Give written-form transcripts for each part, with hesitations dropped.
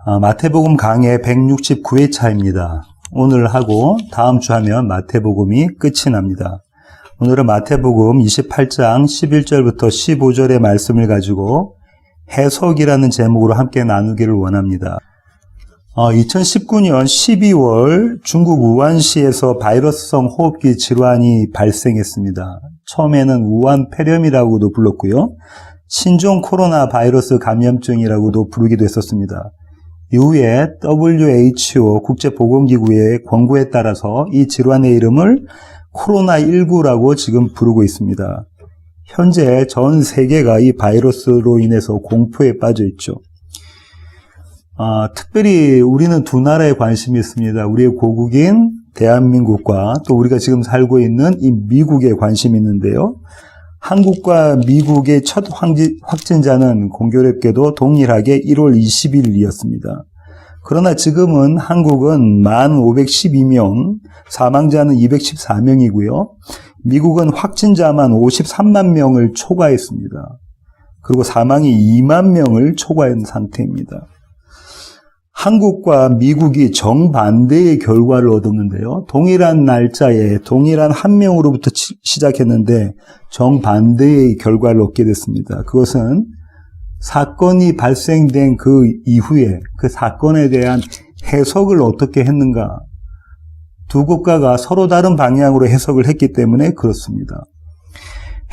마태복음 강해 169회차입니다. 오늘 하고 다음 주 하면 마태복음이 끝이 납니다. 오늘은 마태복음 28장 11절부터 15절의 말씀을 가지고 해석이라는 제목으로 함께 나누기를 원합니다. 2019년 12월 중국 우한시에서 바이러스성 호흡기 질환이 발생했습니다. 처음에는 우한 폐렴이라고도 불렀고요. 신종 코로나 바이러스 감염증이라고도 부르기도 했었습니다. 이후에 WHO 국제보건기구의 권고에 따라서 이 질환의 이름을 코로나19라고 지금 부르고 있습니다. 현재 전 세계가 이 바이러스로 인해서 공포에 빠져 있죠. 특별히 우리는 두 나라에 관심이 있습니다. 우리의 고국인 대한민국과 또 우리가 지금 살고 있는 이 미국에 관심이 있는데요. 한국과 미국의 첫 확진자는 공교롭게도 동일하게 1월 20일이었습니다. 그러나 지금은 한국은 1512명, 사망자는 214명이고요. 미국은 확진자만 53만 명을 초과했습니다. 그리고 사망이 2만 명을 초과한 상태입니다. 한국과 미국이 정반대의 결과를 얻었는데요. 동일한 날짜에 동일한 한 명으로부터 시작했는데 정반대의 결과를 얻게 됐습니다. 그것은 사건이 발생된 그 이후에 그 사건에 대한 해석을 어떻게 했는가. 두 국가가 서로 다른 방향으로 해석을 했기 때문에 그렇습니다.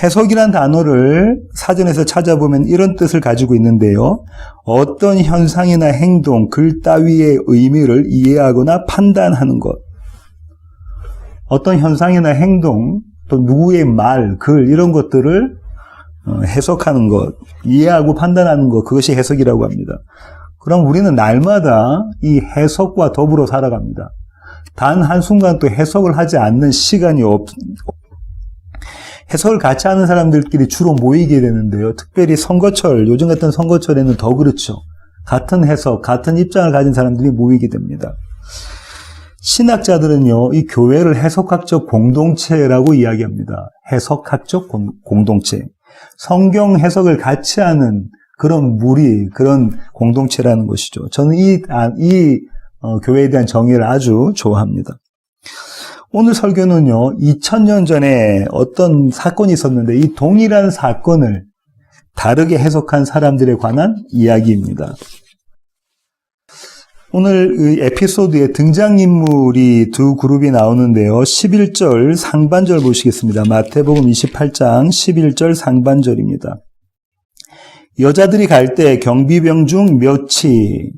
해석이란 단어를 사전에서 찾아보면 이런 뜻을 가지고 있는데요. 어떤 현상이나 행동, 글 따위의 의미를 이해하거나 판단하는 것. 어떤 현상이나 행동, 또 누구의 말, 글 이런 것들을 해석하는 것, 이해하고 판단하는 것, 그것이 해석이라고 합니다. 그럼 우리는 날마다 이 해석과 더불어 살아갑니다. 단 한순간 또 해석을 하지 않는 시간이 해석을 같이 하는 사람들끼리 주로 모이게 되는데요. 특별히 선거철, 요즘 같은 선거철에는 더 그렇죠. 같은 해석, 같은 입장을 가진 사람들이 모이게 됩니다. 신학자들은요, 이 교회를 해석학적 공동체라고 이야기합니다. 해석학적 공동체. 성경 해석을 같이 하는 그런 무리, 그런 공동체라는 것이죠. 저는 이 교회에 대한 정의를 아주 좋아합니다. 오늘 설교는요, 2000년 전에 어떤 사건이 있었는데 이 동일한 사건을 다르게 해석한 사람들에 관한 이야기입니다. 오늘 이 에피소드에 등장인물이 두 그룹이 나오는데요. 11절 상반절 보시겠습니다. 마태복음 28장 11절 상반절입니다. 여자들이 갈 때 경비병 중 몇이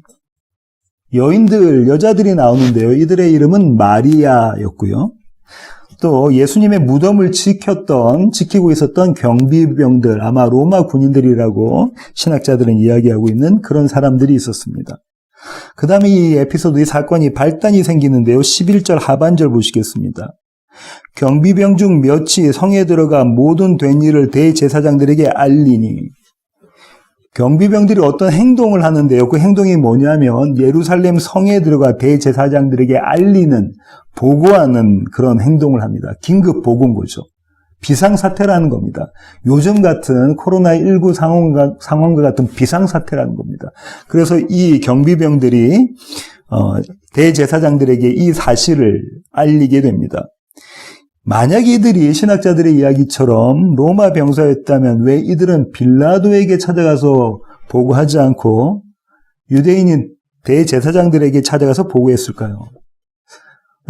여자들이 나오는데요. 이들의 이름은 마리아였고요. 또 예수님의 무덤을 지키고 있었던 경비병들, 아마 로마 군인들이라고 신학자들은 이야기하고 있는 그런 사람들이 있었습니다. 그 다음에 이 에피소드, 이 사건이 발단이 생기는데요. 11절 하반절 보시겠습니다. 경비병 중 몇이 성에 들어가 모든 된 일을 대제사장들에게 알리니. 경비병들이 어떤 행동을 하는데요. 그 행동이 뭐냐면 예루살렘 성에 들어가 대제사장들에게 알리는, 보고하는 그런 행동을 합니다. 긴급 보고인 거죠. 비상사태라는 겁니다. 요즘 같은 코로나19 상황과 같은 비상사태라는 겁니다. 그래서 이 경비병들이 대제사장들에게 이 사실을 알리게 됩니다. 만약 이들이 신학자들의 이야기처럼 로마 병사였다면 왜 이들은 빌라도에게 찾아가서 보고하지 않고 유대인인 대제사장들에게 찾아가서 보고했을까요?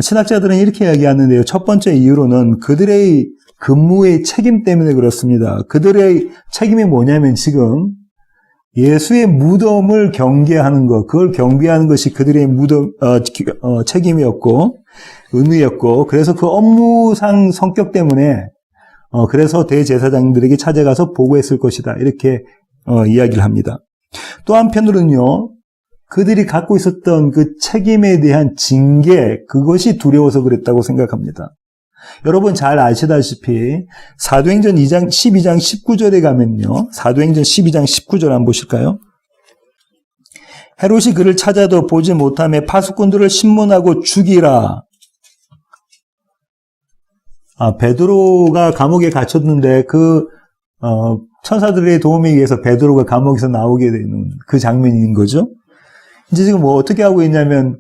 신학자들은 이렇게 이야기하는데요. 첫 번째 이유로는 그들의 근무의 책임 때문에 그렇습니다. 그들의 책임이 뭐냐면 지금 예수의 무덤을 경계하는 것, 그걸 경비하는 것이 그들의 책임이었고 의무였고, 그래서 그 업무상 성격 때문에 그래서 대제사장들에게 찾아가서 보고했을 것이다. 이렇게 이야기를 합니다. 또 한편으로는요, 그들이 갖고 있었던 그 책임에 대한 징계, 그것이 두려워서 그랬다고 생각합니다. 여러분 잘 아시다시피 사도행전 12장 19절에 가면요. 사도행전 12장 19절 한번 보실까요? 헤롯이 그를 찾아도 보지 못하며 파수꾼들을 신문하고 죽이라. 베드로가 감옥에 갇혔는데 천사들의 도움에 의해서 베드로가 감옥에서 나오게 되는 그 장면인 거죠. 이제 지금 뭐 어떻게 하고 있냐면,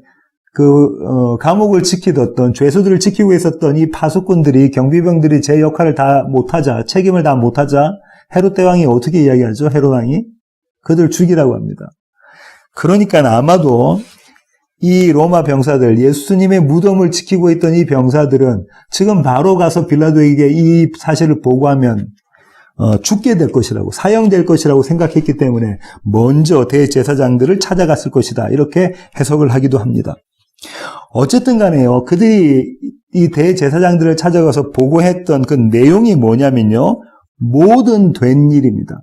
감옥을 지키던, 죄수들을 지키고 있었던 이 파수꾼들이, 경비병들이 제 역할을 다 못하자, 책임을 다 못하자, 헤롯 대왕이 어떻게 이야기하죠? 헤롯 왕이? 그들 죽이라고 합니다. 그러니까 아마도 이 로마 병사들, 예수님의 무덤을 지키고 있던 이 병사들은 지금 바로 가서 빌라도에게 이 사실을 보고하면 죽게 될 것이라고, 사형될 것이라고 생각했기 때문에 먼저 대제사장들을 찾아갔을 것이다. 이렇게 해석을 하기도 합니다. 어쨌든 간에요, 그들이 이 대제사장들을 찾아가서 보고했던 그 내용이 뭐냐면요, 모든 된 일입니다.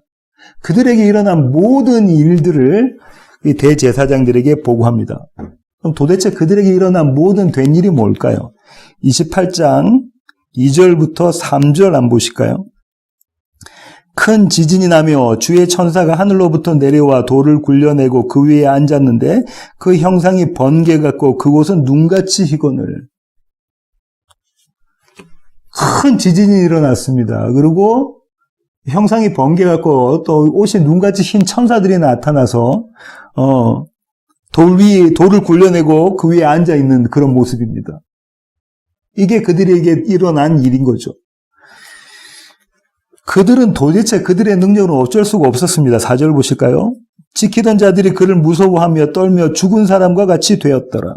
그들에게 일어난 모든 일들을 이 대제사장들에게 보고합니다. 그럼 도대체 그들에게 일어난 모든 된 일이 뭘까요? 28장 2절부터 3절 한번 보실까요? 큰 지진이 나며 주의 천사가 하늘로부터 내려와 돌을 굴려내고 그 위에 앉았는데 그 형상이 번개 같고 그곳은 눈같이 희거늘. 큰 지진이 일어났습니다. 그리고 형상이 번개 같고 또 옷이 눈같이 흰 천사들이 나타나서 돌을 굴려내고 그 위에 앉아있는 그런 모습입니다. 이게 그들에게 일어난 일인 거죠. 그들은 도대체 그들의 능력으로 어쩔 수가 없었습니다. 4절 보실까요? 지키던 자들이 그를 무서워하며 떨며 죽은 사람과 같이 되었더라.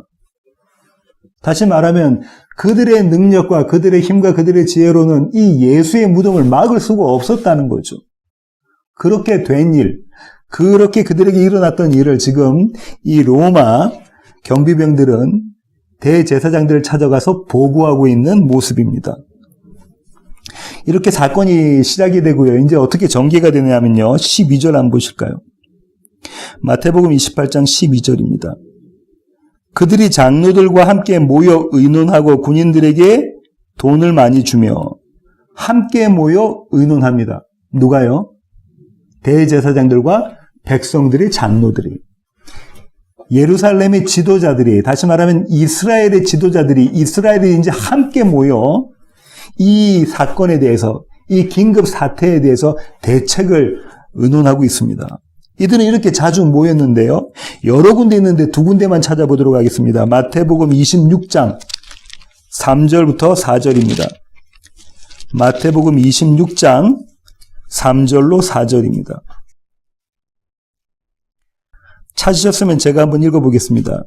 다시 말하면 그들의 능력과 그들의 힘과 그들의 지혜로는 이 예수의 무덤을 막을 수가 없었다는 거죠. 그렇게 된 일, 그렇게 그들에게 일어났던 일을 지금 이 로마 경비병들은 대제사장들을 찾아가서 보고하고 있는 모습입니다. 이렇게 사건이 시작이 되고요. 이제 어떻게 전개가 되냐면요. 12절 한번 보실까요? 마태복음 28장 12절입니다. 그들이 장로들과 함께 모여 의논하고 군인들에게 돈을 많이 주며 함께 모여 의논합니다. 누가요? 대제사장들과 백성들의 장로들이. 예루살렘의 지도자들이, 다시 말하면 이스라엘의 지도자들이, 이스라엘이 이제 함께 모여 이 사건에 대해서, 이 긴급 사태에 대해서 대책을 의논하고 있습니다. 이들은 이렇게 자주 모였는데요. 여러 군데 있는데 두 군데만 찾아보도록 하겠습니다. 마태복음 26장 3절부터 4절입니다. 마태복음 26장 3절로 4절입니다. 찾으셨으면 제가 한번 읽어보겠습니다.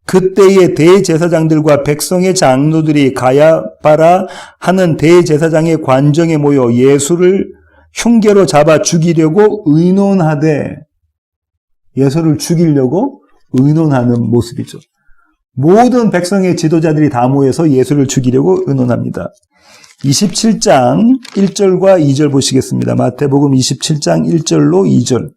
그때의 대제사장들과 백성의 장로들이 가야바라 하는 대제사장의 관정에 모여 예수를 흉계로 잡아 죽이려고 의논하되, 예수를 죽이려고 의논하는 모습이죠. 모든 백성의 지도자들이 다 모여서 예수를 죽이려고 의논합니다. 27장 1절과 2절 보시겠습니다. 마태복음 27장 1절로 2절.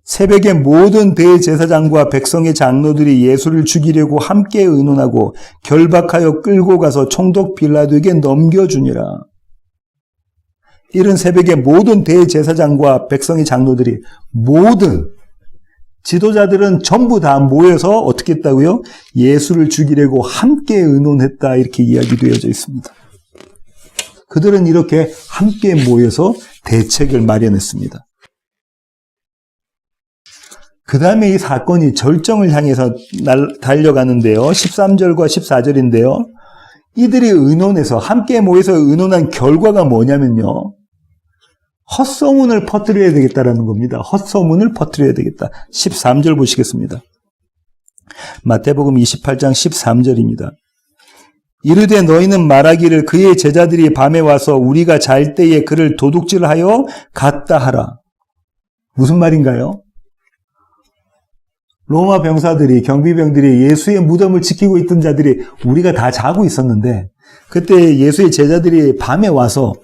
새벽에 모든 대제사장과 백성의 장로들이 예수를 죽이려고 함께 의논하고 결박하여 끌고 가서 총독 빌라도에게 넘겨주니라. 이른 새벽에 모든 대제사장과 백성의 장로들이, 모든 지도자들은 전부 다 모여서 어떻게 했다고요? 예수를 죽이려고 함께 의논했다, 이렇게 이야기되어져 있습니다. 그들은 이렇게 함께 모여서 대책을 마련했습니다. 그 다음에 이 사건이 절정을 향해서 달려가는데요. 13절과 14절인데요. 이들이 의논해서, 함께 모여서 의논한 결과가 뭐냐면요. 헛소문을 퍼뜨려야 되겠다라는 겁니다. 헛소문을 퍼뜨려야 되겠다. 13절 보시겠습니다. 마태복음 28장 13절입니다. 이르되 너희는 말하기를 그의 제자들이 밤에 와서 우리가 잘 때에 그를 도둑질하여 갔다 하라. 무슨 말인가요? 로마 병사들이, 경비병들이 예수의 무덤을 지키고 있던 자들이 우리가 다 자고 있었는데 그때 예수의 제자들이 밤에 와서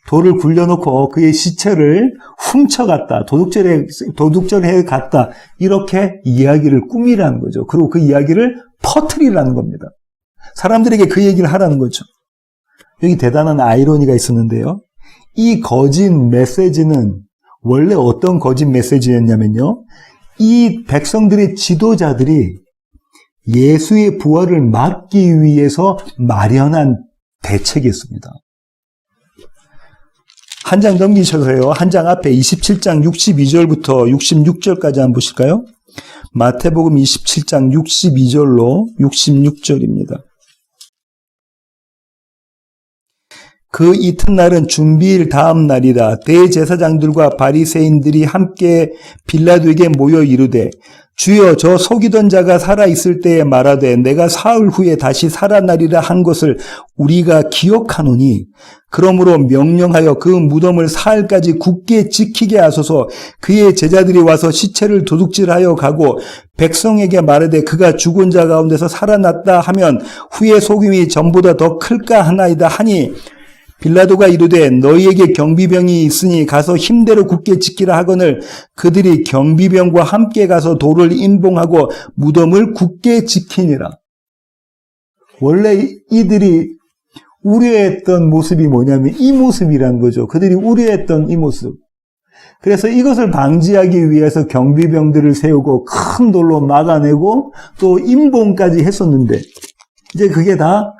돌을 굴려놓고 그의 시체를 훔쳐갔다, 도둑질해 갔다, 이렇게 이야기를 꾸미라는 거죠. 그리고 그 이야기를 퍼뜨리라는 겁니다. 사람들에게 그 얘기를 하라는 거죠. 여기 대단한 아이러니가 있었는데요. 이 거짓 메시지는 원래 어떤 거짓 메시지였냐면요. 이 백성들의 지도자들이 예수의 부활을 막기 위해서 마련한 대책이었습니다. 한 장 넘기셔서요. 한 장 앞에 27장 62절부터 66절까지 한번 보실까요? 마태복음 27장 62절로 66절입니다. 그 이튿날은 준비일 다음 날이라. 대제사장들과 바리새인들이 함께 빌라도에게 모여 이르되, 주여, 저 속이던 자가 살아있을 때에 말하되 내가 사흘 후에 다시 살아나리라 한 것을 우리가 기억하노니, 그러므로 명령하여 그 무덤을 사흘까지 굳게 지키게 하소서. 그의 제자들이 와서 시체를 도둑질하여 가고 백성에게 말하되 그가 죽은 자 가운데서 살아났다 하면 후에 속임이 전보다 더 클까 하나이다 하니, 빌라도가 이르되 너희에게 경비병이 있으니 가서 힘대로 굳게 지키라 하거늘 그들이 경비병과 함께 가서 돌을 임봉하고 무덤을 굳게 지키니라. 원래 이들이 우려했던 모습이 뭐냐면 이 모습이란 거죠. 그들이 우려했던 이 모습. 그래서 이것을 방지하기 위해서 경비병들을 세우고 큰 돌로 막아내고 또 임봉까지 했었는데 이제 그게 다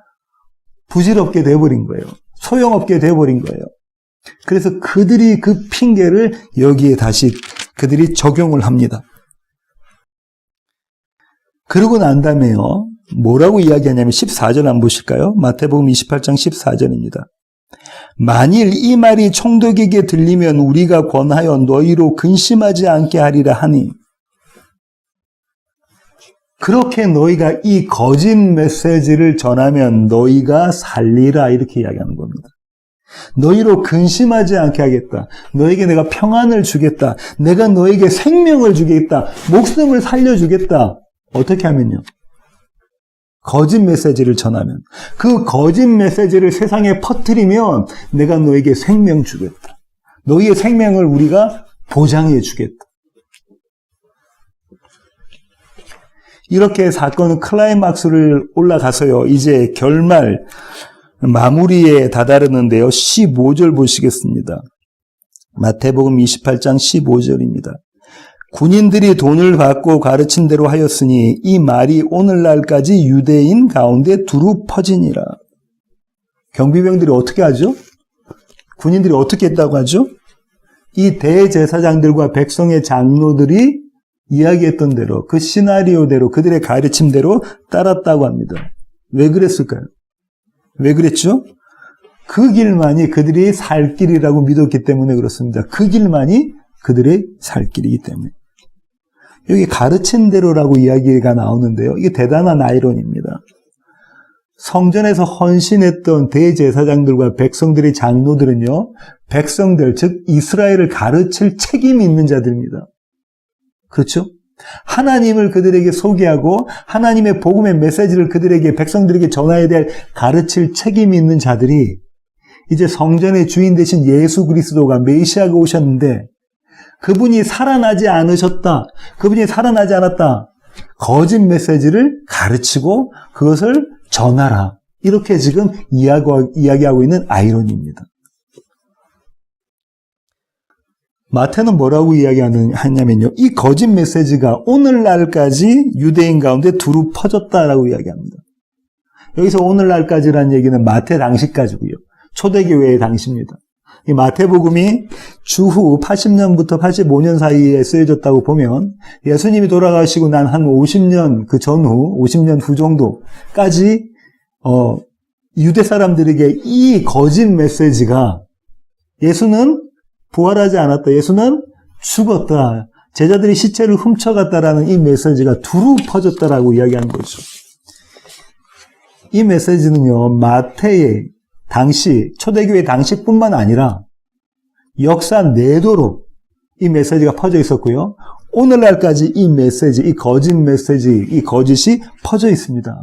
부질없게 돼버린 거예요. 소용없게 돼버린 거예요. 그래서 그들이 그 핑계를 여기에 다시 그들이 적용을 합니다. 그러고 난 다음에요. 뭐라고 이야기하냐면 14절 한번 보실까요? 마태복음 28장 14절입니다. 만일 이 말이 총독에게 들리면 우리가 권하여 너희로 근심하지 않게 하리라 하니, 그렇게 너희가 이 거짓 메시지를 전하면 너희가 살리라 이렇게 이야기하는 겁니다. 너희로 근심하지 않게 하겠다. 너에게 내가 평안을 주겠다. 내가 너에게 생명을 주겠다. 목숨을 살려주겠다. 어떻게 하면요? 거짓 메시지를 전하면. 그 거짓 메시지를 세상에 퍼뜨리면 내가 너에게 생명 주겠다. 너희의 생명을 우리가 보장해 주겠다. 이렇게 사건은 클라이막스를 올라가서요. 이제 결말 마무리에 다다르는데요. 15절 보시겠습니다. 마태복음 28장 15절입니다. 군인들이 돈을 받고 가르친 대로 하였으니 이 말이 오늘날까지 유대인 가운데 두루 퍼지니라. 경비병들이 어떻게 하죠? 군인들이 어떻게 했다고 하죠? 이 대제사장들과 백성의 장로들이 이야기했던 대로 그 시나리오대로 그들의 가르침대로 따랐다고 합니다. 왜 그랬을까요? 왜 그랬죠? 그 길만이 그들이 살 길이라고 믿었기 때문에 그렇습니다. 그 길만이 그들의 살 길이기 때문에. 여기 가르친 대로라고 이야기가 나오는데요. 이게 대단한 아이러니입니다. 성전에서 헌신했던 대제사장들과 백성들의 장로들은요, 백성들, 즉 이스라엘을 가르칠 책임이 있는 자들입니다. 그렇죠? 하나님을 그들에게 소개하고 하나님의 복음의 메시지를 그들에게, 백성들에게 전해야 될 가르칠 책임이 있는 자들이 이제 성전의 주인 되신 예수 그리스도가, 메시아가 오셨는데 그분이 살아나지 않으셨다, 그분이 살아나지 않았다, 거짓 메시지를 가르치고 그것을 전하라, 이렇게 지금 이야기하고 있는 아이러니입니다. 마태는 뭐라고 이야기하냐면요, 이 거짓 메시지가 오늘날까지 유대인 가운데 두루 퍼졌다라고 이야기합니다. 여기서 오늘날까지라는 얘기는 마태 당시까지고요. 초대교회의 당시입니다. 이 마태복음이 주후 80년부터 85년 사이에 쓰여졌다고 보면 예수님이 돌아가시고 난 한 50년 그 전후, 50년 후 정도까지 유대 사람들에게 이 거짓 메시지가 예수는 부활하지 않았다, 예수는 죽었다, 제자들이 시체를 훔쳐갔다라는 이 메시지가 두루 퍼졌다라고 이야기하는 거죠. 이 메시지는요, 마태의 당시, 초대교회 당시뿐만 아니라 역사 내도록 이 메시지가 퍼져 있었고요. 오늘날까지 이 메시지, 이 거짓 메시지, 이 거짓이 퍼져 있습니다.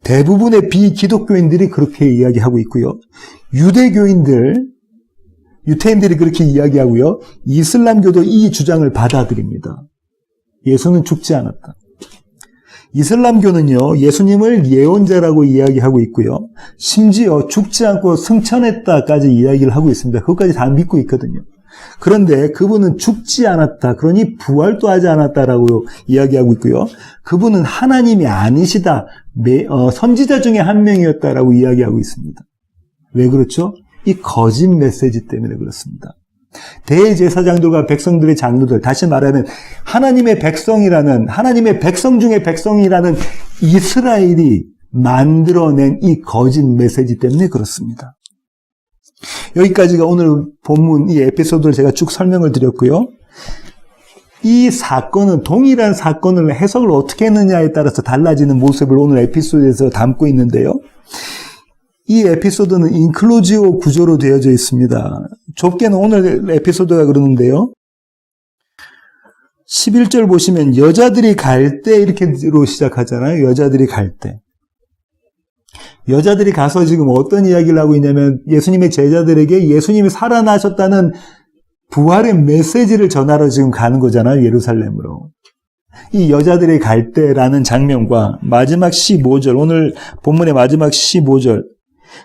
대부분의 비기독교인들이 그렇게 이야기하고 있고요. 유태인들이 그렇게 이야기하고요. 이슬람교도 이 주장을 받아들입니다. 예수는 죽지 않았다. 이슬람교는요, 예수님을 예언자라고 이야기하고 있고요. 심지어 죽지 않고 승천했다까지 이야기를 하고 있습니다. 그것까지 다 믿고 있거든요. 그런데 그분은 죽지 않았다, 그러니 부활도 하지 않았다라고 이야기하고 있고요. 그분은 하나님이 아니시다, 선지자 중에 한 명이었다라고 이야기하고 있습니다. 왜 그렇죠? 이 거짓 메시지 때문에 그렇습니다. 대제사장들과 백성들의 장로들, 다시 말하면 하나님의 백성이라는, 하나님의 백성 중에 백성이라는 이스라엘이 만들어낸 이 거짓 메시지 때문에 그렇습니다. 여기까지가 오늘 본문 이 에피소드를 제가 쭉 설명을 드렸고요. 이 사건은, 동일한 사건을 해석을 어떻게 했느냐에 따라서 달라지는 모습을 오늘 에피소드에서 담고 있는데요. 이 에피소드는 인클루지오 구조로 되어져 있습니다. 좁게는 오늘 에피소드가 그러는데요. 11절 보시면 여자들이 갈 때 이렇게로 시작하잖아요. 여자들이 갈 때. 여자들이 가서 지금 어떤 이야기를 하고 있냐면 예수님의 제자들에게 예수님이 살아나셨다는 부활의 메시지를 전하러 지금 가는 거잖아요. 예루살렘으로. 이 여자들이 갈 때라는 장면과 마지막 15절, 오늘 본문의 마지막 15절,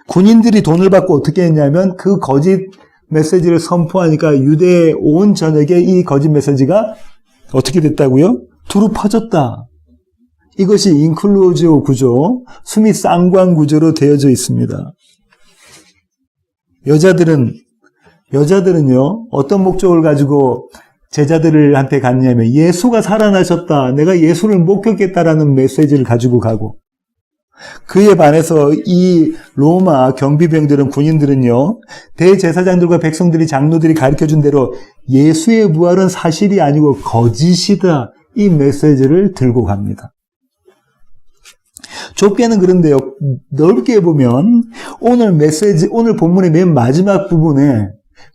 군인들이 돈을 받고 어떻게 했냐면 그 거짓 메시지를 선포하니까 유대 온 전역에 이 거짓 메시지가 어떻게 됐다고요? 두루 퍼졌다. 이것이 인클루지오 구조, 수미 쌍광 구조로 되어져 있습니다. 여자들은요, 어떤 목적을 가지고 제자들한테 갔냐면 예수가 살아나셨다. 내가 예수를 목격했다라는 메시지를 가지고 가고, 그에 반해서 이 로마 경비병들은, 군인들은요, 대제사장들과 백성들이, 장로들이 가르쳐준 대로 예수의 부활은 사실이 아니고 거짓이다. 이 메시지를 들고 갑니다. 좁게는 그런데요, 넓게 보면 오늘 본문의 맨 마지막 부분에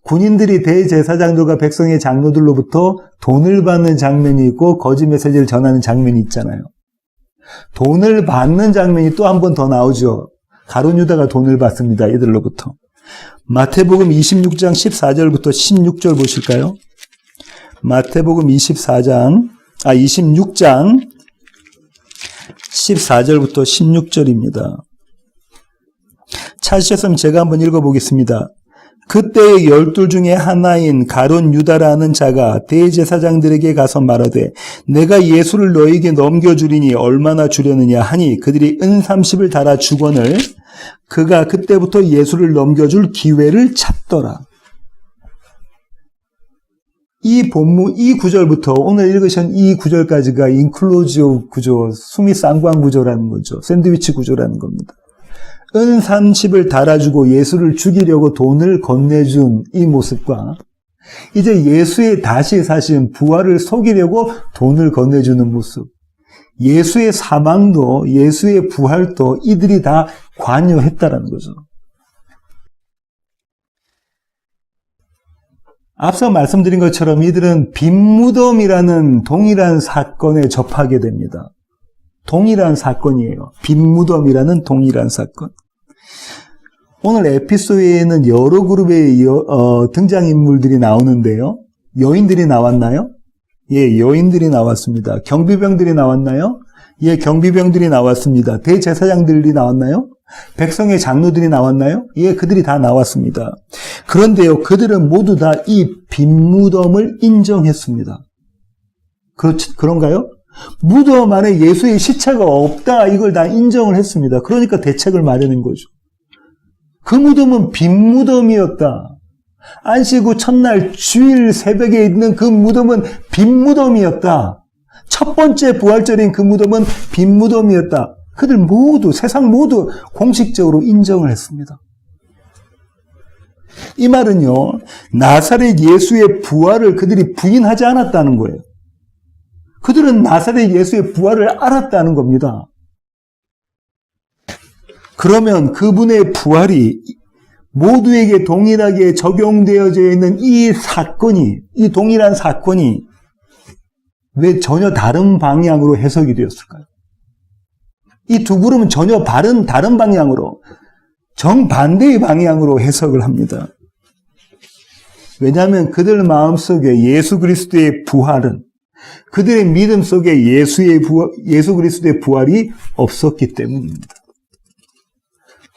군인들이 대제사장들과 백성의 장로들로부터 돈을 받는 장면이 있고 거짓 메시지를 전하는 장면이 있잖아요. 돈을 받는 장면이 또 한 번 더 나오죠. 가룟 유다가 돈을 받습니다. 이들로부터. 마태복음 26장 14절부터 16절 보실까요? 마태복음 26장 14절부터 16절입니다. 찾으셨으면 제가 한번 읽어보겠습니다. 그때의 12 중에 하나인 가룟 유다라는 자가 대제사장들에게 가서 말하되 내가 예수를 너에게 넘겨주리니 얼마나 주려느냐 하니 그들이 은 30을 달아 주거늘 그가 그때부터 예수를 넘겨줄 기회를 찾더라. 이 본문, 이 구절부터 오늘 읽으신 이 구절까지가 인클루지오 구조, 수미 쌍광 구조라는 거죠. 샌드위치 구조라는 겁니다. 은 30을 달아주고 예수를 죽이려고 돈을 건네준 이 모습과 이제 예수의 다시 사신 부활을 속이려고 돈을 건네주는 모습. 예수의 사망도 예수의 부활도 이들이 다 관여했다라는 거죠. 앞서 말씀드린 것처럼 이들은 빈무덤이라는 동일한 사건에 접하게 됩니다. 동일한 사건이에요. 빈무덤이라는 동일한 사건. 오늘 에피소드에는 여러 그룹의 등장인물들이 나오는데요. 여인들이 나왔나요? 예, 여인들이 나왔습니다. 경비병들이 나왔나요? 예, 경비병들이 나왔습니다. 대제사장들이 나왔나요? 백성의 장로들이 나왔나요? 예, 그들이 다 나왔습니다. 그런데요, 그들은 모두 다 이 빈무덤을 인정했습니다. 그런가요? 무덤 안에 예수의 시체가 없다, 이걸 다 인정을 했습니다. 그러니까 대책을 마련한 거죠. 그 무덤은 빈무덤이었다. 안식 후 첫날 주일 새벽에 있는 그 무덤은 빈무덤이었다. 첫 번째 부활절인 그 무덤은 빈무덤이었다. 그들 모두, 세상 모두 공식적으로 인정을 했습니다. 이 말은요, 나사렛 예수의 부활을 그들이 부인하지 않았다는 거예요. 그들은 나사렛 예수의 부활을 알았다는 겁니다. 그러면 그분의 부활이 모두에게 동일하게 적용되어져 있는 이 사건이, 이 동일한 사건이 왜 전혀 다른 방향으로 해석이 되었을까요? 이 두 그룹은 전혀 다른 방향으로, 정반대의 방향으로 해석을 합니다. 왜냐하면 그들 마음속에 예수 그리스도의 부활은, 그들의 믿음 속에 예수 그리스도의 부활이 없었기 때문입니다.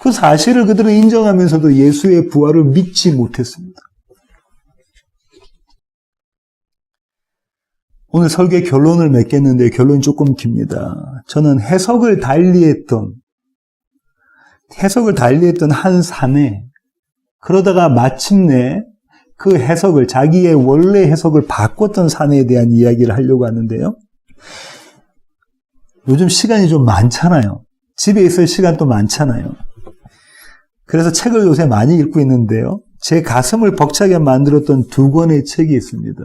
그 사실을 그들은 인정하면서도 예수의 부활을 믿지 못했습니다. 오늘 설교의 결론을 맺겠는데 결론이 조금 깁니다. 저는 해석을 달리했던 한 삶에 그러다가 마침내 그 해석을, 자기의 원래 해석을 바꿨던 사내에 대한 이야기를 하려고 하는데요. 요즘 시간이 좀 많잖아요. 집에 있을 시간도 많잖아요. 그래서 책을 요새 많이 읽고 있는데요. 제 가슴을 벅차게 만들었던 두 권의 책이 있습니다.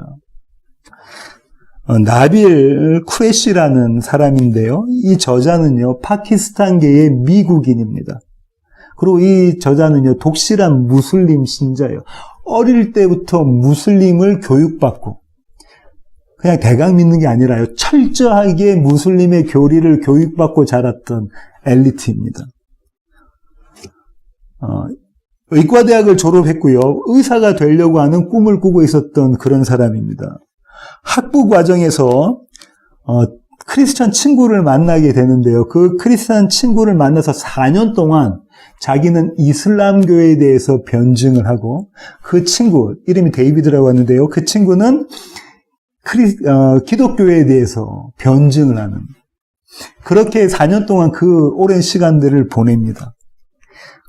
나빌 쿠레시라는 사람인데요. 이 저자는요, 파키스탄계의 미국인입니다. 그리고 이 저자는요, 독실한 무슬림 신자예요. 어릴 때부터 무슬림을 교육받고, 그냥 대강 믿는 게 아니라요, 철저하게 무슬림의 교리를 교육받고 자랐던 엘리트입니다. 의과대학을 졸업했고요, 의사가 되려고 하는 꿈을 꾸고 있었던 그런 사람입니다. 학부 과정에서 크리스천 친구를 만나게 되는데요. 그 크리스천 친구를 만나서 4년 동안 자기는 이슬람교에 대해서 변증을 하고, 그 친구, 이름이 데이비드라고 하는데요. 그 친구는 기독교에 대해서 변증을 하는, 그렇게 4년 동안 그 오랜 시간들을 보냅니다.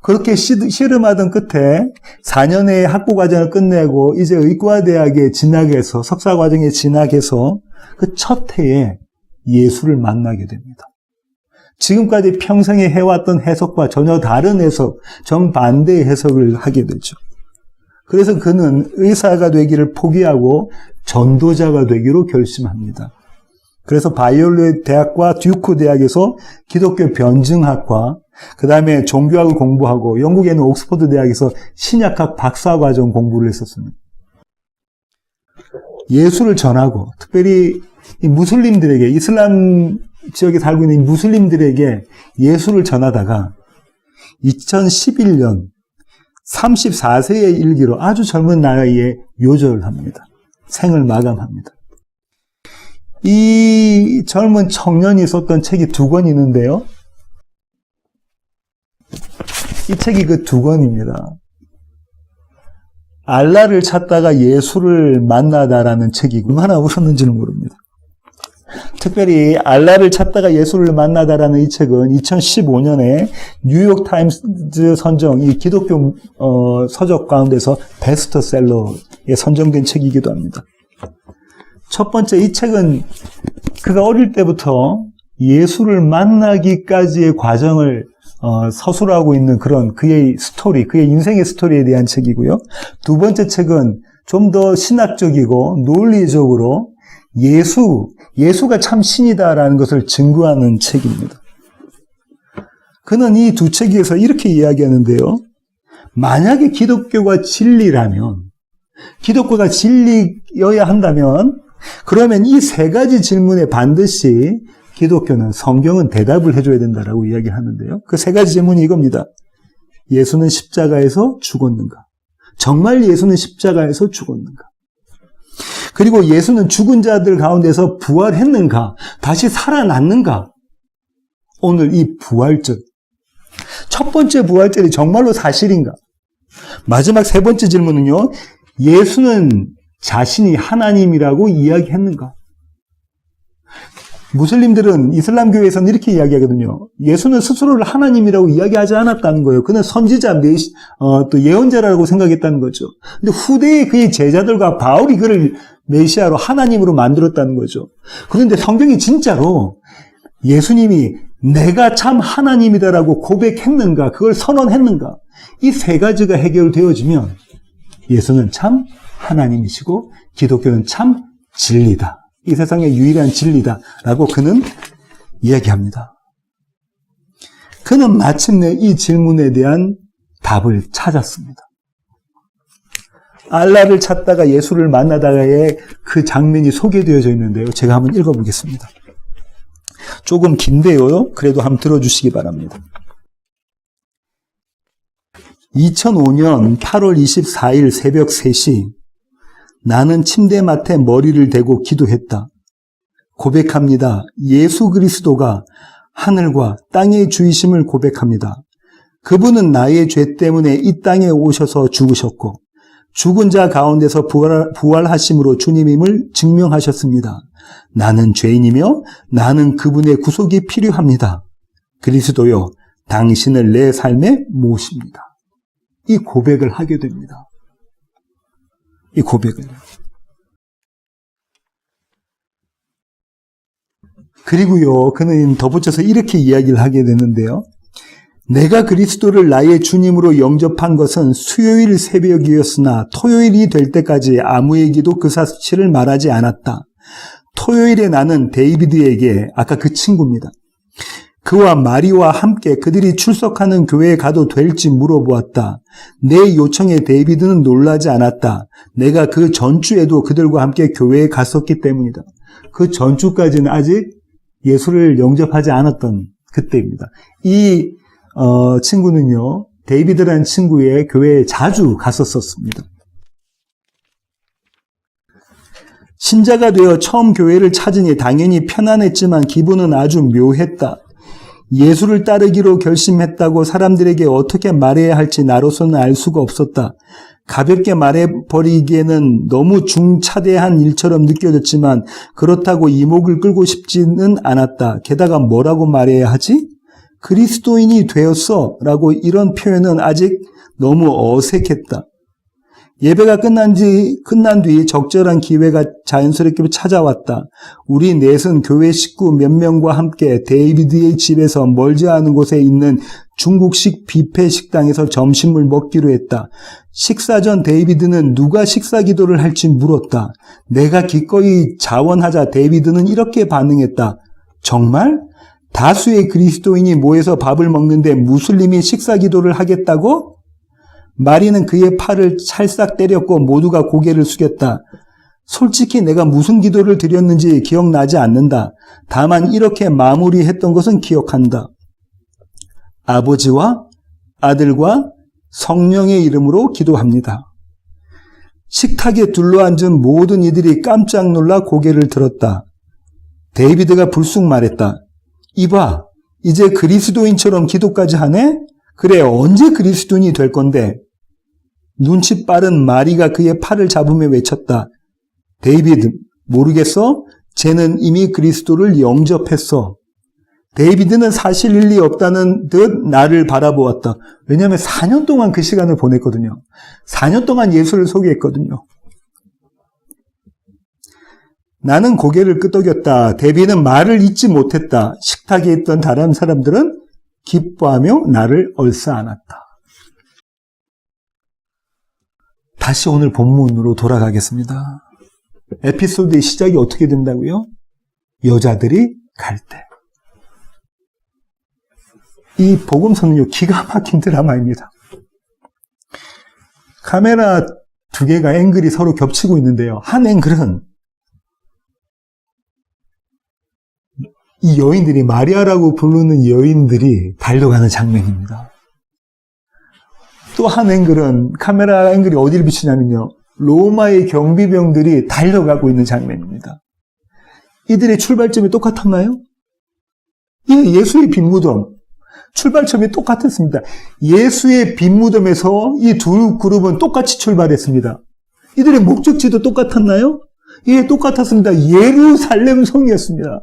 그렇게 씨름하던 끝에 4년의 학부 과정을 끝내고 이제 의과대학에 진학해서, 석사 과정에 진학해서 그 첫 해에 예수를 만나게 됩니다. 지금까지 평생에 해왔던 해석과 전혀 다른 해석, 정반대의 해석을 하게 되죠. 그래서 그는 의사가 되기를 포기하고 전도자가 되기로 결심합니다. 그래서 바이올렛 대학과 듀크 대학에서 기독교 변증학과, 그 다음에 종교학을 공부하고 영국에 있는 옥스퍼드 대학에서 신약학 박사과정 공부를 했었습니다. 예수를 전하고, 특별히 이 무슬림들에게, 이슬람 지역에 살고 있는 무슬림들에게 예수를 전하다가 2011년 34세의 일기로 아주 젊은 나이에 요절을 합니다. 생을 마감합니다. 이 젊은 청년이 썼던 책이 두 권 있는데요. 이 책이 그 두 권입니다. 알라를 찾다가 예수를 만나다라는 책이 얼마나 울었는지는 모릅니다. 특별히 알라를 찾다가 예수를 만나다라는 이 책은 2015년에 뉴욕 타임즈 선정, 이 기독교 서적 가운데서 베스트셀러에 선정된 책이기도 합니다. 첫 번째, 이 책은 그가 어릴 때부터 예수를 만나기까지의 과정을 서술하고 있는 그런 그의 스토리, 그의 인생의 스토리에 대한 책이고요. 두 번째 책은 좀 더 신학적이고 논리적으로 예수가 참 신이다라는 것을 증거하는 책입니다. 그는 이 두 책에서 이렇게 이야기하는데요. 만약에 기독교가 진리라면, 기독교가 진리여야 한다면, 그러면 이 세 가지 질문에 반드시 기독교는, 성경은 대답을 해줘야 된다라고 이야기하는데요. 그 세 가지 질문이 이겁니다. 예수는 십자가에서 죽었는가? 정말 예수는 십자가에서 죽었는가? 그리고 예수는 죽은 자들 가운데서 부활했는가? 다시 살아났는가? 오늘 이 부활절, 첫 번째 부활절이 정말로 사실인가? 마지막 세 번째 질문은요, 예수는 자신이 하나님이라고 이야기했는가? 무슬림들은, 이슬람교에서는 이렇게 이야기하거든요. 예수는 스스로를 하나님이라고 이야기하지 않았다는 거예요. 그는 선지자, 또 예언자라고 생각했다는 거죠. 근데 후대의 그의 제자들과 바울이 그를 메시아로, 하나님으로 만들었다는 거죠. 그런데 성경이 진짜로 예수님이 내가 참 하나님이다라고 고백했는가, 그걸 선언했는가, 이 세 가지가 해결되어지면 예수는 참 하나님이시고 기독교는 참 진리다, 이 세상의 유일한 진리다라고 그는 이야기합니다. 그는 마침내 이 질문에 대한 답을 찾았습니다. 알라를 찾다가 예수를 만나다가의 그 장면이 소개되어져 있는데요. 제가 한번 읽어보겠습니다. 조금 긴데요. 그래도 한번 들어주시기 바랍니다. 2005년 8월 24일 새벽 3시, 나는 침대맡에 머리를 대고 기도했다. 고백합니다. 예수 그리스도가 하늘과 땅의 주이심을 고백합니다. 그분은 나의 죄 때문에 이 땅에 오셔서 죽으셨고 죽은 자 가운데서 부활하심으로 주님임을 증명하셨습니다. 나는 죄인이며 나는 그분의 구속이 필요합니다. 그리스도요, 당신을 내 삶에 모십니다. 이 고백을 하게 됩니다. 이 고백을. 그리고요, 그는 덧붙여서 이렇게 이야기를 하게 되는데요. 내가 그리스도를 나의 주님으로 영접한 것은 수요일 새벽이었으나 토요일이 될 때까지 아무에게도 그 사실을 말하지 않았다. 토요일에 나는 데이비드에게, 아까 그 친구입니다. 그와 마리와 함께 그들이 출석하는 교회에 가도 될지 물어보았다. 내 요청에 데이비드는 놀라지 않았다. 내가 그 전주에도 그들과 함께 교회에 갔었기 때문이다. 그 전주까지는 아직 예수를 영접하지 않았던 그때입니다. 이 친구는요, 데이비드라는 친구의 교회에 자주 갔었습니다. 신자가 되어 처음 교회를 찾으니 당연히 편안했지만 기분은 아주 묘했다. 예수를 따르기로 결심했다고 사람들에게 어떻게 말해야 할지 나로서는 알 수가 없었다. 가볍게 말해버리기에는 너무 중차대한 일처럼 느껴졌지만 그렇다고 이목을 끌고 싶지는 않았다. 게다가 뭐라고 말해야 하지? 그리스도인이 되었어 라고 이런 표현은 아직 너무 어색했다. 예배가 끝난 뒤 적절한 기회가 자연스럽게 찾아왔다. 우리 넷은 교회 식구 몇 명과 함께 데이비드의 집에서 멀지 않은 곳에 있는 중국식 뷔페 식당에서 점심을 먹기로 했다. 식사 전 데이비드는 누가 식사 기도를 할지 물었다. 내가 기꺼이 자원하자 데이비드는 이렇게 반응했다. 정말? 다수의 그리스도인이 모여서 밥을 먹는데 무슬림이 식사 기도를 하겠다고? 마리는 그의 팔을 찰싹 때렸고 모두가 고개를 숙였다. 솔직히 내가 무슨 기도를 드렸는지 기억나지 않는다. 다만 이렇게 마무리했던 것은 기억한다. 아버지와 아들과 성령의 이름으로 기도합니다. 식탁에 둘러앉은 모든 이들이 깜짝 놀라 고개를 들었다. 데이비드가 불쑥 말했다. 이봐, 이제 그리스도인처럼 기도까지 하네? 그래, 언제 그리스도인이 될 건데? 눈치 빠른 마리가 그의 팔을 잡으며 외쳤다. 데이비드, 모르겠어? 쟤는 이미 그리스도를 영접했어. 데이비드는 사실 일리 없다는 듯 나를 바라보았다. 왜냐하면 4년 동안 그 시간을 보냈거든요. 4년 동안 예수를 소개했거든요. 나는 고개를 끄덕였다. 데이비드는 말을 잇지 못했다. 식탁에 있던 다른 사람들은 기뻐하며 나를 얼싸안았다. 다시 오늘 본문으로 돌아가겠습니다. 에피소드의 시작이 어떻게 된다고요? 여자들이 갈 때. 이 복음서는요, 기가 막힌 드라마입니다. 카메라 두 개가 앵글이 서로 겹치고 있는데요. 한 앵글은 이 여인들이, 마리아라고 부르는 여인들이 달려가는 장면입니다. 또 한 앵글은, 카메라 앵글이 어디를 비추냐면요, 로마의 경비병들이 달려가고 있는 장면입니다. 이들의 출발점이 똑같았나요? 예수의 빈무덤. 출발점이 똑같았습니다. 예수의 빈무덤에서 이 두 그룹은 똑같이 출발했습니다. 이들의 목적지도 똑같았나요? 예, 똑같았습니다. 예루살렘 성이었습니다.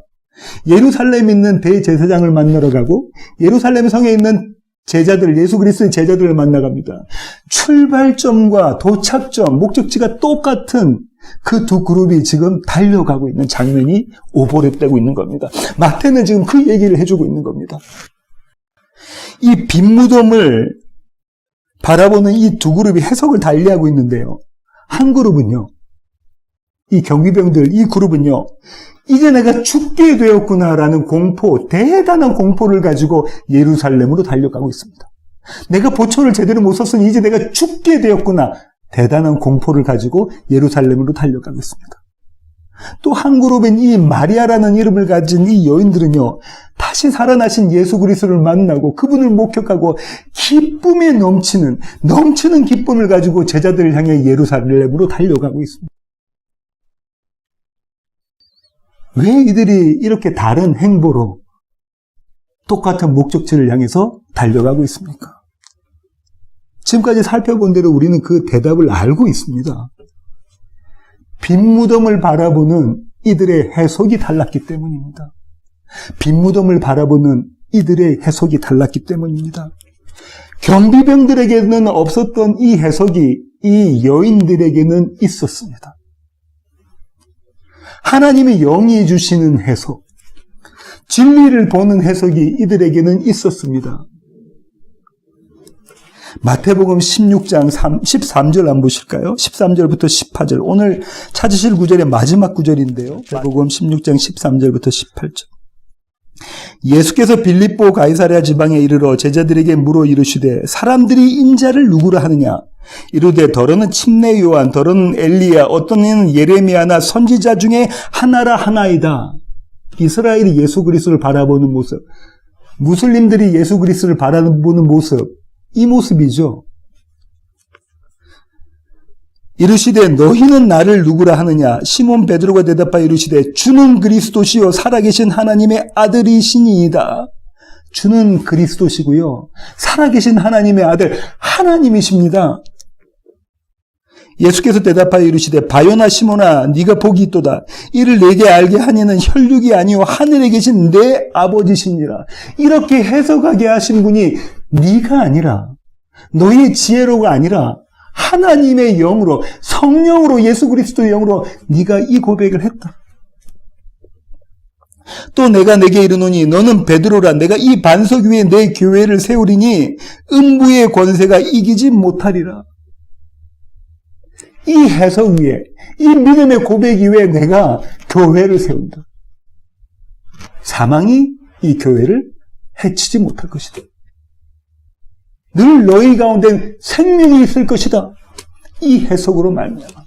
예루살렘에 있는 대제사장을 만나러 가고 예루살렘 성에 있는 제자들, 예수 그리스도의 제자들을 만나갑니다. 출발점과 도착점, 목적지가 똑같은 그 두 그룹이 지금 달려가고 있는 장면이 오버랩되고 있는 겁니다. 마태는 지금 그 얘기를 해주고 있는 겁니다. 이 빈무덤을 바라보는 이 두 그룹이 해석을 달리하고 있는데요. 한 그룹은요, 이 경비병들, 이 그룹은요, 이제 내가 죽게 되었구나라는 공포, 대단한 공포를 가지고 예루살렘으로 달려가고 있습니다. 내가 보초를 제대로 못 썼으니 이제 내가 죽게 되었구나. 대단한 공포를 가지고 예루살렘으로 달려가고 있습니다. 또 한 그룹은 이 마리아라는 이름을 가진 이 여인들은요, 다시 살아나신 예수 그리스도를 만나고 그분을 목격하고 기쁨에 넘치는 기쁨을 가지고 제자들을 향해 예루살렘으로 달려가고 있습니다. 왜 이들이 이렇게 다른 행보로 똑같은 목적지를 향해서 달려가고 있습니까? 지금까지 살펴본 대로 우리는 그 대답을 알고 있습니다. 빈무덤을 바라보는 이들의 해석이 달랐기 때문입니다. 빈무덤을 바라보는 이들의 해석이 달랐기 때문입니다. 경비병들에게는 없었던 이 해석이 이 여인들에게는 있었습니다. 하나님의 영이 주시는 해석, 진리를 보는 해석이 이들에게는 있었습니다. 마태복음 16장 13절 한번 보실까요? 13절부터 18절. 오늘 찾으실 구절의 마지막 구절인데요. 마태복음 16장 13절부터 18절. 예수께서 빌립보 가이사랴 지방에 이르러 제자들에게 물어 이르시되 사람들이 인자를 누구라 하느냐? 이르되 더러는 침례 요한, 더러는 엘리야, 어떤 이는 예레미야나 선지자 중에 하나라 하나이다. 이스라엘이 예수 그리스도를 바라보는 모습, 무슬림들이 예수 그리스도를 바라보는 모습, 이 모습이죠. 이르시되 너희는 나를 누구라 하느냐? 시몬 베드로가 대답하여 이르시되 주는 그리스도시요 살아계신 하나님의 아들이시니이다. 주는 그리스도시고요, 살아계신 하나님의 아들 하나님이십니다. 예수께서 대답하여 이르시되 바요나 시몬아 네가 복이 있도다. 이를 내게 알게 하니는 혈육이 아니요 하늘에 계신 내 아버지시니라. 이렇게 해석하게 하신 분이 네가 아니라, 너희의 지혜로가 아니라 하나님의 영으로, 성령으로, 예수 그리스도의 영으로 네가 이 고백을 했다. 또 내가 내게 이르노니 너는 베드로라. 내가 이 반석 위에 내 교회를 세우리니 음부의 권세가 이기지 못하리라. 이 해석 위에, 이 믿음의 고백 위에 내가 교회를 세운다. 사망이 이 교회를 해치지 못할 것이다. 늘 너희 가운데 생명이 있을 것이다. 이 해석으로 말미암아.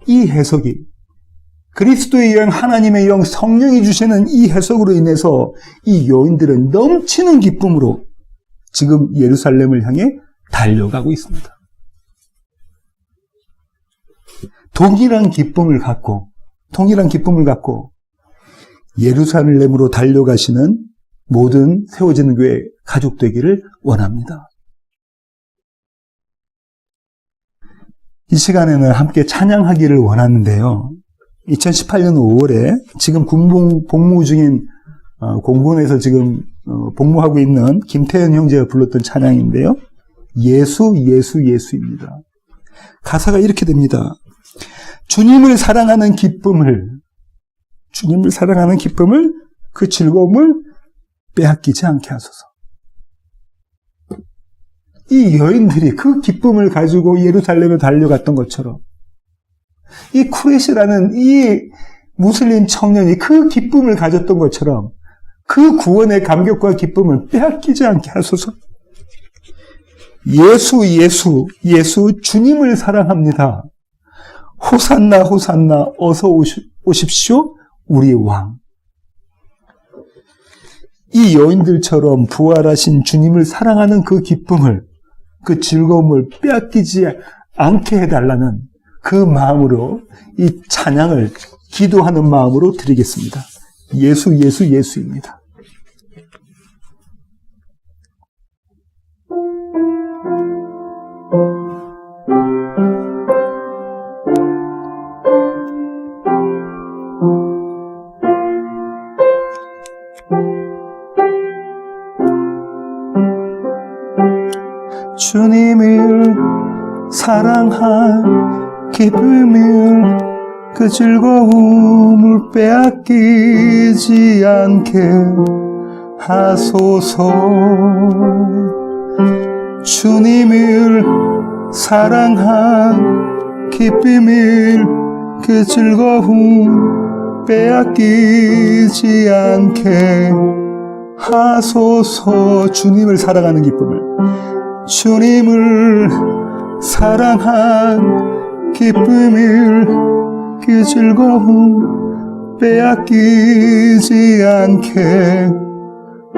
이 해석이, 그리스도의 영, 하나님의 영, 성령이 주시는 이 해석으로 인해서 이 여인들은 넘치는 기쁨으로 지금 예루살렘을 향해 달려가고 있습니다. 동일한 기쁨을 갖고 예루살렘으로 달려가시는 모든 세워지는 교회 가족 되기를 원합니다. 이 시간에는 함께 찬양하기를 원하는데요. 2018년 5월에 지금 복무 중인 공군에서 지금 복무하고 있는 김태현 형제가 불렀던 찬양인데요. 예수, 예수, 예수입니다. 가사가 이렇게 됩니다. 주님을 사랑하는 기쁨을, 그 즐거움을 빼앗기지 않게 하소서. 이 여인들이 그 기쁨을 가지고 예루살렘에 달려갔던 것처럼, 이 쿠레시라는 이 무슬림 청년이 그 기쁨을 가졌던 것처럼 그 구원의 감격과 기쁨을 빼앗기지 않게 하소서. 예수, 예수, 예수, 주님을 사랑합니다. 호산나, 호산나, 어서 오십시오, 우리 왕. 이 여인들처럼 부활하신 주님을 사랑하는 그 기쁨을, 그 즐거움을 빼앗기지 않게 해달라는 그 마음으로 이 찬양을 기도하는 마음으로 드리겠습니다. 예수, 예수, 예수입니다. 주님을 사랑한 기쁨을, 그 즐거움을 빼앗기지 않게 하소서. 주님을 사랑한 기쁨을, 그 즐거움 빼앗기지 않게 하소서. 주님을 사랑하는 기쁨을, 주님을 사랑한 기쁨을, 그 즐거움 빼앗기지 않게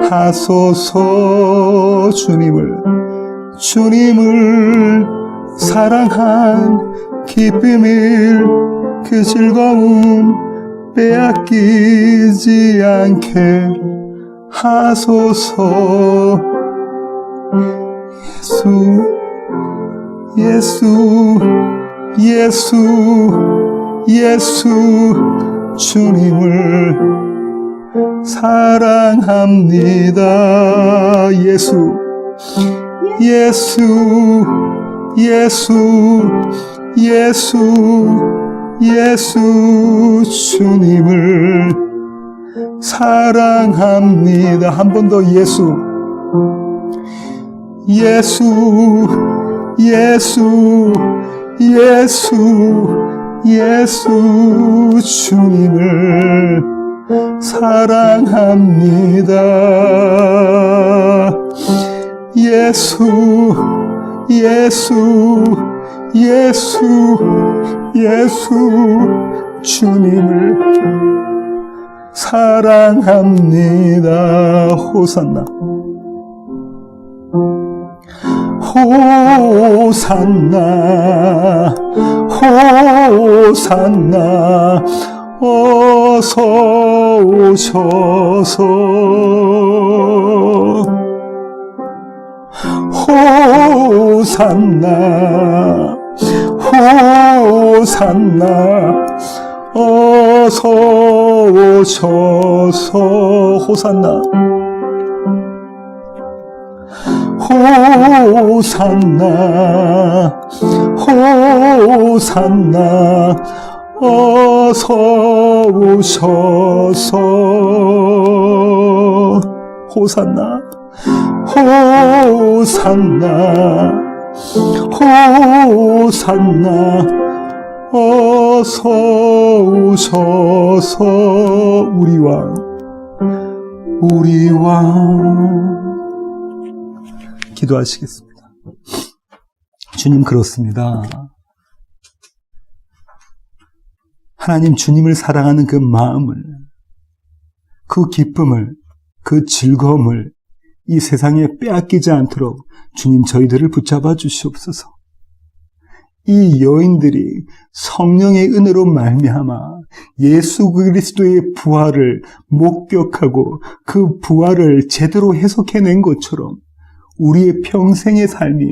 하소서. 주님을 사랑한 기쁨을, 그 즐거움 빼앗기지 않게 하소서. 예수, 예수, 예수, 예수, 주님을 사랑합니다. 예수, 예수, 예수, 예수, 예수 주님을 사랑합니다. 한 번 더 예수, 예수, 예수, 예수, 예수 주님을 사랑합니다. 예수, 예수, 예수, 예수 주님을 사랑합니다. 호산나, 호산나, 호산나, 어서 오셔서 호산나, 호산나, 어서 오셔서 호산나, 호산나, 호산나, 어서 오셔서 호산나, 호산나, 호산나, 어서 오셔서 우리 왕, 우리 왕. 기도하시겠습니다. 주님, 그렇습니다. 하나님, 주님을 사랑하는 그 마음을, 그 기쁨을, 그 즐거움을 이 세상에 빼앗기지 않도록 주님 저희들을 붙잡아 주시옵소서. 이 여인들이 성령의 은혜로 말미암아 예수 그리스도의 부활을 목격하고 그 부활을 제대로 해석해낸 것처럼 우리의 평생의 삶이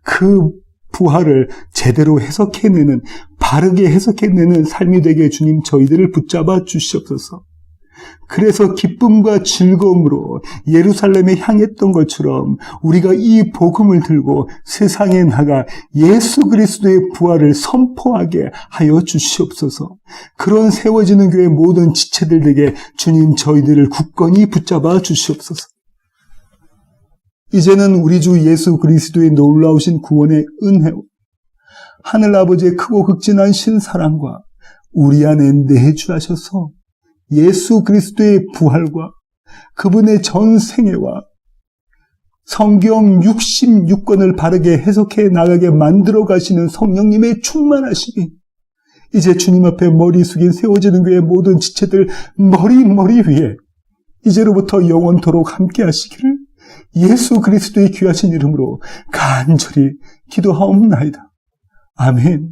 그 부활을 제대로 해석해내는, 바르게 해석해내는 삶이 되게 주님 저희들을 붙잡아 주시옵소서. 그래서 기쁨과 즐거움으로 예루살렘에 향했던 것처럼 우리가 이 복음을 들고 세상에 나가 예수 그리스도의 부활을 선포하게 하여 주시옵소서. 그런 세워지는 교회 모든 지체들에게 주님 저희들을 굳건히 붙잡아 주시옵소서. 이제는 우리 주 예수 그리스도의 놀라우신 구원의 은혜와 하늘아버지의 크고 극진한 신사랑과 우리 안에 내주하셔서 예수 그리스도의 부활과 그분의 전생애와 성경 66권을 바르게 해석해 나가게 만들어 가시는 성령님의 충만하심이 이제 주님 앞에 머리 숙인 세워지는 교회 모든 지체들 머리 위에 이제로부터 영원토록 함께 하시기를 예수 그리스도의 귀하신 이름으로 간절히 기도하옵나이다. 아멘.